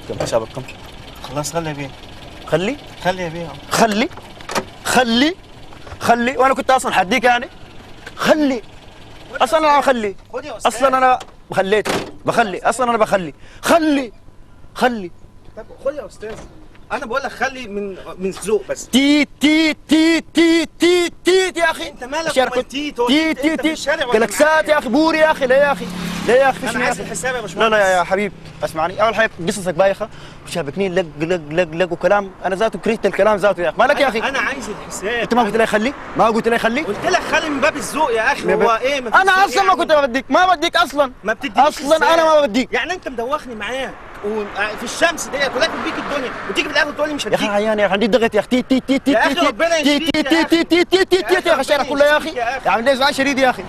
كم حسابك كم؟ خلاص خلي يا بيه. خلي خلي يا بيه. خلي خلي خلي وانا كنت اصلا حديك يعني. خلي اصلا انا بخلي. خد يا استاذ. اصلا انا بخليت بخلي اصلا انا بخلي. خلي خلي طب خد يا استاذ. انا بقول لك خلي من ذوق بس. تيت تيت تيت تيت تيت تيت يا اخي. انت مالك الشارع ومال كنت تيت؟ هو تيت تيت انت تيت في تيت الشارع ولا جلاكسات معايا؟ يا اخي بوري يا اخي. لا يا اخي لا يا اخي انا عايز الحساب يا باشمهندس. لا لا يا حبيب اسمعني. اول حاجه قصصك بايخه وشابكني لق لق لق لق وكلام. انا ذاته كرهت الكلام ذاته يا اخي. مالك يا اخي؟ انا عايز الحساب. انت ما قلت لي خلي؟ ما قلت لي خلي؟ قلت لك خلي من باب الذوق يا اخي. هو ايه ما فيش انا ذوق اصلا ما يعني؟ كنت بديك. ما بديك اصلا. ما بتدينيش اصلا إزاي؟ انا ما بديك. يعني انت مدوخني معاك وفي الشمس ديت ولكن بيك الدنيا وتيجي في الاخر تقول لي مش يا اخي هديك. عيان يا اخي عندي ضغط يا اخي. تيت تيت تيت تيت يا أخي تيت ربنا تيت يشفيك تيت يا تيت تيت تيت تيت تيت يا اخي الشارع كله يا اخي. يا أخي. يا عم ليه زعل شديد يا اخي.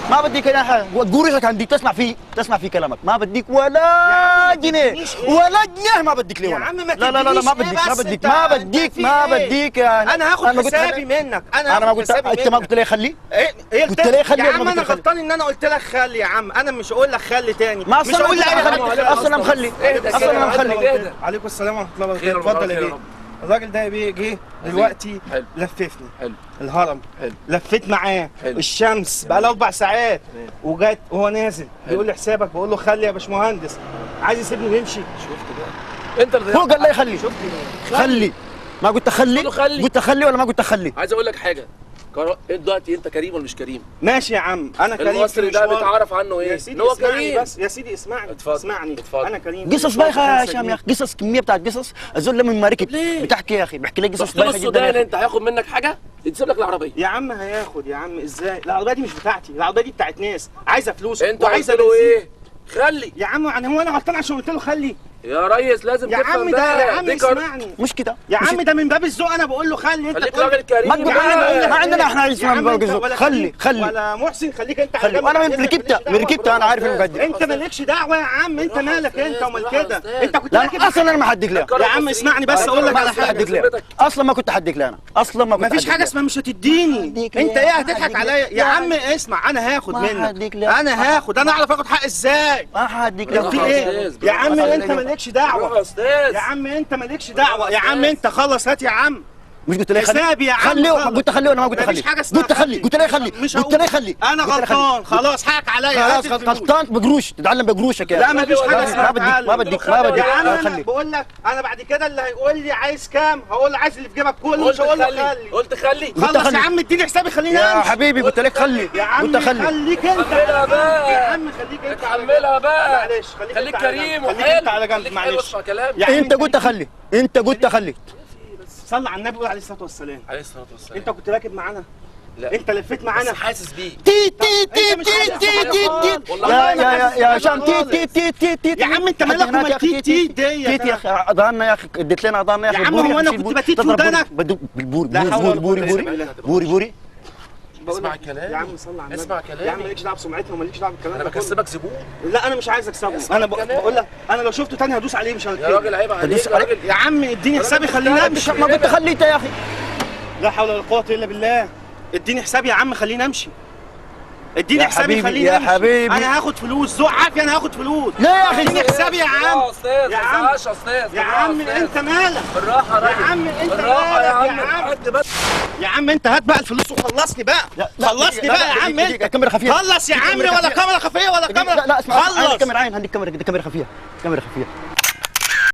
ما بديك انا حاجه. قوريك عندي تسمع في كلامك. ما بديك ولا جنيه ولا جنيه. ما بديك ليه يا والله. عم ما لا لا لا ما بديك ما بديك ما بديك ما بديك يعني. انا هاخد حسابي منك. انا ما قلت. انت ما قلت لي خلي. ايه قلت لي خلي يا ولا ما عم قلت انا لي خلي؟ غلطان ان انا قلت لك خلي يا عم. انا مش هقول لك خلي تاني. ما مش اصلا هقول قلت لك لي خلي. اصلا انا مخلي. اصلا انا مخلي. عليكم السلام ورحمه الله خير وبركاته. اتفضل يا خير بيه. الراجل ده يا بيه جه دلوقتي حلو. لففني حلو. الهرم. حلو. لفيت معاه حلو. الشمس بقى له 4 ساعات تمام. وجات وهو نازل بيقول لي حسابك. بقول له خلي يا باشمهندس. عايز يسيبني ويمشي. شفت بقى انت اللي هو قال لي خلي. شفت خلي. ما قلت خلي؟ قلت له خلي. قلت خلي ولا ما قلت خلي؟ عايز اقول لك حاجه. انت دلوقتي انت كريم ولا مش كريم؟ ماشي يا عم. انا كريم. المصري في ده مشوار. بيتعرف عنه يا ايه؟ سيدي ان هو اسمعني كريم. بس يا سيدي اسمعني. اتفضل. اسمعني. اتفضل. انا كريم. قصص بايخه يا هشام يا اخي. قصص كميه بتاعت قصص. الزول لما ما ركب ليه؟ بتحكي يا اخي. بحكي لك قصص رحت له بايخه جدا السودان يا أخي. انت هياخد منك حاجه؟ يسيب لك العربيه. يا عم هياخد يا عم. ازاي؟ العربيه دي مش بتاعتي. العربيه دي بتاعت ناس عايزه فلوس انت قلت وعايزه له بنزين. ايه؟ خلي يا عم يعني هو انا غلطان عشان قلت له خلي؟ يا ريس لازم يا تفهم عم ده يا عم دي اسمعني. مش كده. يا عم ده من باب الذوق. انا بقول له خلي. انت خليك تقول راجل كريم. ما تقول بقى. ما عندنا احنا عايز يا عم نعمل انت بقى ولا خلي كريم خلي ولا محسن. خليك انت على خلي. جنب. وانا انت مالكش ركبتها دعوة. ركبتها انا عارف المقدم. انت مالكش دعوه يا عم. انت مالك انت ومال كده. انت كنت لا راكب. اصلا انا ما حدك لها. يا عم اسمعني بس اقول لك ما على كنت حاجه. حدك لها. اصلا ما كنت حدك لها انا. اصلا ما كنت مفيش حدك حاجه لها. اسمها مش هتديني. هديك انت ليه؟ ايه ما هتضحك هديك عليا ليه؟ يا عم؟ اسمع انا هاخد ما منك. هديك ليه؟ انا هاخد. انا اعرف اخد حق ازاي؟ ما حدك لو في لها. ايه يا عم؟ انت مالكش روح دعوه يا استاذ. يا عم. انت مالكش دعوه يا عم. انت خلص هات يا عم. مش قلت لي خلي؟ حسابي يا عم. خلي. خلص. قلت خلي ولا ما قلت خلي؟ مفيش حاجه اسمها قلت خلي. قلت لي خلي. مش قلت لي خلي. انا قلت لي خلي. غلطان. خلاص حقك عليا. خلاص غلطان بقروش. تتعلم بقروشك يا لا أخي. مفيش حاجه اسمها ما بديك ما بديك ما بديك يا عم انا خلي. بقول لك انا بعد كده اللي هيقول لي عايز كام هقول له عايز اللي في جيبك كله. مش قلت هقول له خلي. خلي. قلت خلي. قلت خلص خلي. يا عم اديني حسابي خليني يا امشي. حبيبي قلت لك خلي. يا عم قلت خلي. خليك انت. اتحملها بقى. يا عم خليك انت. اتحملها بقى. معلش خليك كريم خليك وحلو. انت على جنب. خليك حلو معلش اسمع كلام. يا عم انت قلت خلي. انت قلت خلي. صلى على النبي وقول عليه الصلاه والسلام. عليه الصلاه والسلام. انت كنت راكب معانا. لا. انت لفيت بس معانا. حاسس بيه. تي تي تي تي تي تي تي يا هشام تي تي تي تي تي يا عم انت مالك ومال تي تي ديت؟ تيت يا اخي اضعنا يا اخي. اديت لنا اضعنا يا اخي. يا عم هو انا كنت بتيت ودانك؟ بالبوري لا حول ولا بوري قوة بوري إلا بالله. بوري بوري. اسمع الكلام. يا عم صلى على النبي. اسمع كلامي. يا عم مالكش دعوه بسمعتها ومالكش دعوه بالكلام انا ده كله. بكسبك زبون. لا انا مش عايز اكسبه. اسمع انا الكلام. بقول لك انا لو شفته تاني هدوس عليه مش يا هنكده. راجل عيب عليك تدوس يا راجل. يا عم اديني حسابي خليني امشي. ما قلت خليت يا اخي. لا حول ولا قوه الا بالله. اديني حسابي يا عم خليني امشي. اديني يا حسابي حبيبي، خليني يا امشي. حبيبي. انا هاخد فلوس ذوق عافيه. انا هاخد فلوس. لا يا اخي. اديني حسابي يا عم. يا استاذ يا ما عم. تزعقش يا استاذ. يا عم انت مالك؟ بالراحه يا يا راجل. عم انت بالراحه يا مالك عم. يا عم؟ الحاج بس. يا عم انت هات بقى الفلوس وخلصني بقى. لا، خلصني لا، بقى لا، يا عم دقيقة، انت. كاميرا خفية. خلص يا عم. كاميرا ولا خفية. كاميرا خفيه ولا كاميرا. لا اسمع. عندي خلص. كاميرا عين. عندي كاميرا خفيه. كاميرا خفيه.